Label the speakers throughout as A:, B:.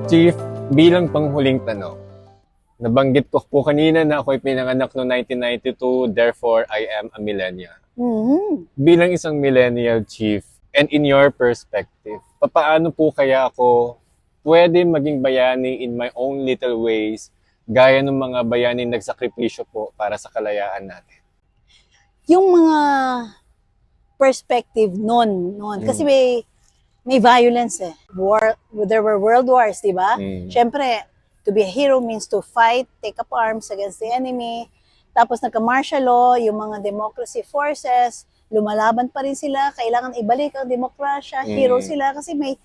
A: Chief, bilang panghuling tanong, nabanggit ko po kanina na ako'y pinanganak noong 1992, therefore I am a millennial. Bilang isang millennial, Chief, and in your perspective, papaano po kaya ako pwede maging bayani in my own little ways, gaya ng mga bayaning nagsakripisyo po para sa kalayaan natin?
B: Yung mga perspective noon. Kasi may violence eh. There were world wars, di ba? Siyempre, to be a hero means to fight, take up arms against the enemy. Tapos nagka-martial law, yung mga democracy forces, lumalaban pa rin sila, kailangan ibalik ang demokrasya, hero sila kasi may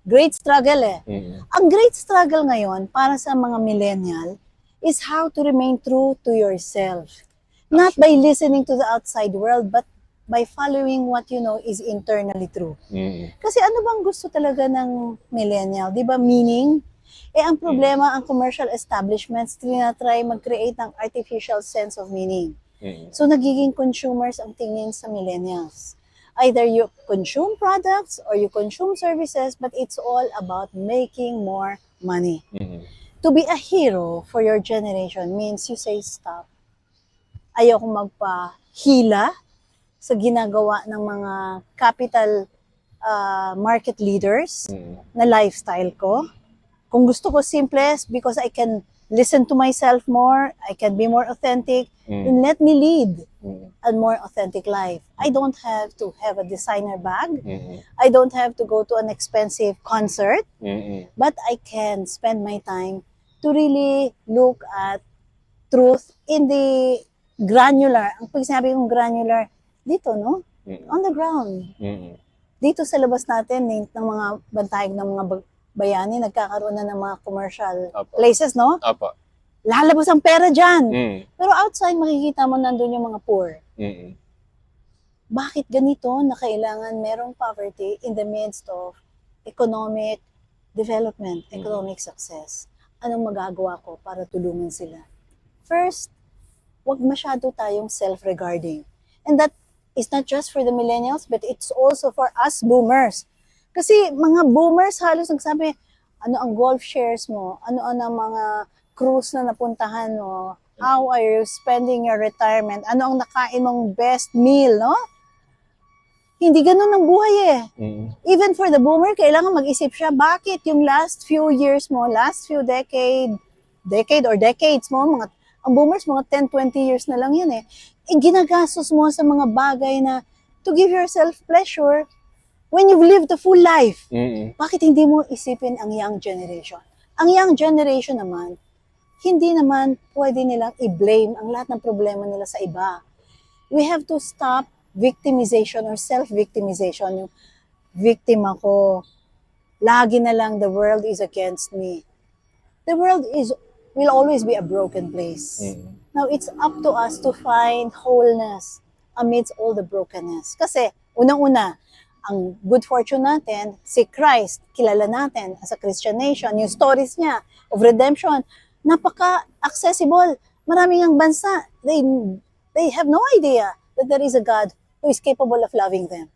B: great struggle eh. Ang great struggle ngayon para sa mga millennial is how to remain true to yourself. Not by listening to the outside world, but by following what you know is internally true. Kasi ano bang gusto talaga ng millennial? Di ba meaning? Ang problema, ang commercial establishments, tinatry mag-create ng artificial sense of meaning. So nagiging consumers ang tingin sa millennials. Either you consume products or you consume services, but it's all about making more money. To be a hero for your generation means you say stop. Ayoko magpahila sa ginagawa ng mga capital market leaders na lifestyle ko. Kung gusto ko simplest because I can listen to myself more, I can be more authentic, then let me lead a more authentic life. I don't have to have a designer bag. I don't have to go to an expensive concert. But I can spend my time to really look at truth in the granular. Ang pag sinabi kong granular, dito, no? On the ground. Dito sa labas natin, ng mga bantayog ng mga bayani, nagkakaroon na ng mga commercial places, no? Lalabas ang pera dyan. Pero outside, makikita mo nandun yung mga poor. Bakit ganito na kailangan merong poverty in the midst of economic development, economic success? Anong magagawa ko para tulungan sila? First, wag masyado tayong self-regarding. And that is not just for the millennials, but it's also for us boomers. Kasi mga boomers halos nagsabi, ano ang golf shares mo? Ano ang mga cruise na napuntahan mo? How are you spending your retirement? Ano ang nakain mong best meal, no? Hindi ganun ang buhay eh. Even for the boomer, kailangan mag-isip siya, bakit yung last few years mo, last few decade or decades mo, ang boomers, mga 10, 20 years na lang yan eh. Ginagastos mo sa mga bagay na to give yourself pleasure when you've lived a full life. Bakit hindi mo isipin ang young generation? Ang young generation naman, hindi naman pwede nilang i-blame ang lahat ng problema nila sa iba. We have to stop victimization or self-victimization. Yung victim ako, lagi na lang the world is against me. The world will always be a broken place. Now, it's up to us to find wholeness amidst all the brokenness. Kasi, unang-una, ang good fortune natin, si Christ, kilala natin as a Christian nation, yung stories niya of redemption, napaka-accessible. Maraming ang bansa, they have no idea that there is a God who is capable of loving them.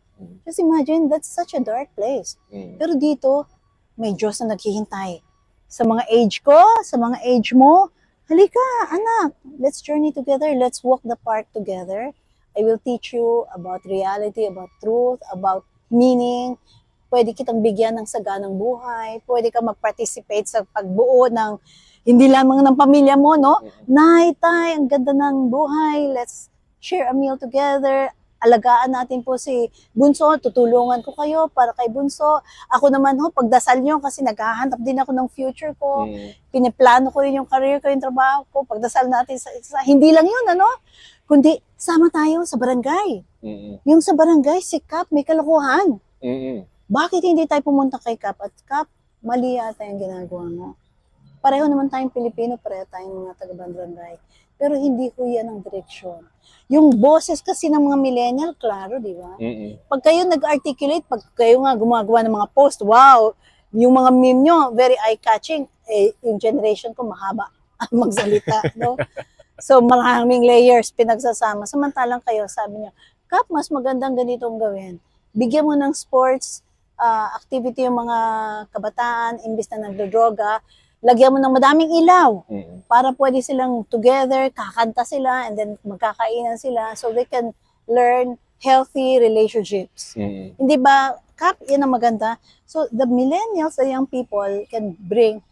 B: Just imagine, that's such a dark place. Pero dito, may Diyos na naghihintay. Sa mga age ko, sa mga age mo, halika, anak, let's journey together, let's walk the park together. I will teach you about reality, about truth, about meaning. Pwede kitang bigyan ng saganang buhay, pwede ka mag-participate sa pagbuo ng, hindi lamang ng pamilya mo, no? Nay, tay, ang ganda ng buhay, let's share a meal together. Alagaan natin po si Bunso, tutulungan ko kayo para kay Bunso. Ako naman pagdasal nyo kasi naghahanap din ako ng future ko. Piniplano ko rin yung career ko, yung trabaho ko. Pagdasal natin hindi lang yun, kundi sama tayo sa barangay. Yung sa barangay, si Kap may kalokohan. Bakit hindi tayo pumunta kay Kap? At Kap, mali yata yung ginagawa mo. Pareho naman tayong Pilipino, pareho tayong mga taga-barangay. Pero hindi ko yan ang direksyon. Yung boses kasi ng mga millennial, klaro, di ba? Pag kayo nag-articulate, pag kayo nga gumagawa ng mga post, wow, yung mga meme nyo, very eye-catching, yung generation ko mahaba magsalita, no? So, maraming layers pinagsasama. Samantalang kayo, sabi nyo, Kap, mas magandang ganitong gawin. Bigyan mo ng sports activity yung mga kabataan, imbis na nagdodroga, lagyan mo ng madaming ilaw para pwede silang together, kakanta sila, and then magkakainan sila so they can learn healthy relationships. Hindi ba, Kap, yan ang maganda. So the millennials, the young people, can bring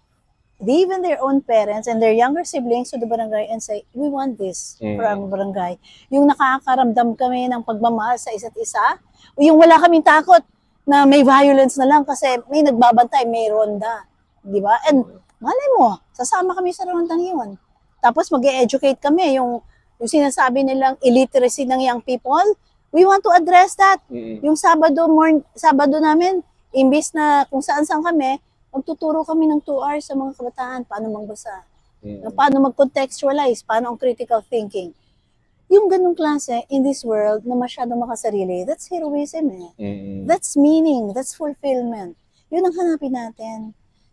B: even their own parents and their younger siblings to the barangay and say, we want this for our barangay. Yung nakakaramdam kami ng pagmamahal sa isa't isa, o yung wala kaming takot na may violence na lang kasi may nagbabantay, may ronda. Di ba? And malay mo, sasama kami sa rondang yun. Tapos mag-educate kami, yung sinasabi nilang illiteracy ng young people, we want to address that. Yung Sabado namin, imbis na kung saan-saan kami, magtuturo kami ng 2 hours sa mga kabataan, paano magbasa, paano mag-contextualize, paano ang critical thinking. Yung ganung klase in this world na masyadong makasarili, that's heroism That's meaning, that's fulfillment. Yun ang hanapin natin.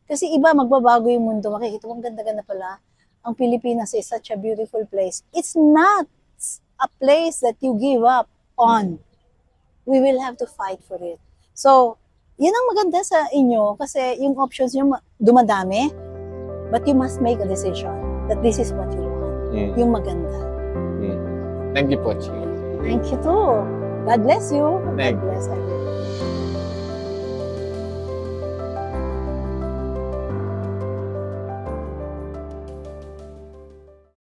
B: Kasi iba, magbabago yung mundo, makikita mo, ang ganda-ganda pala. Ang Pilipinas is such a beautiful place. It's not a place that you give up on. We will have to fight for it. So, yun ang maganda sa inyo kasi yung options nyo dumadami, but you must make a decision that this is what you want. Yung maganda.
A: Thank you po, Chief.
B: Thank you too. God bless you.
A: Thank
B: God bless everyone.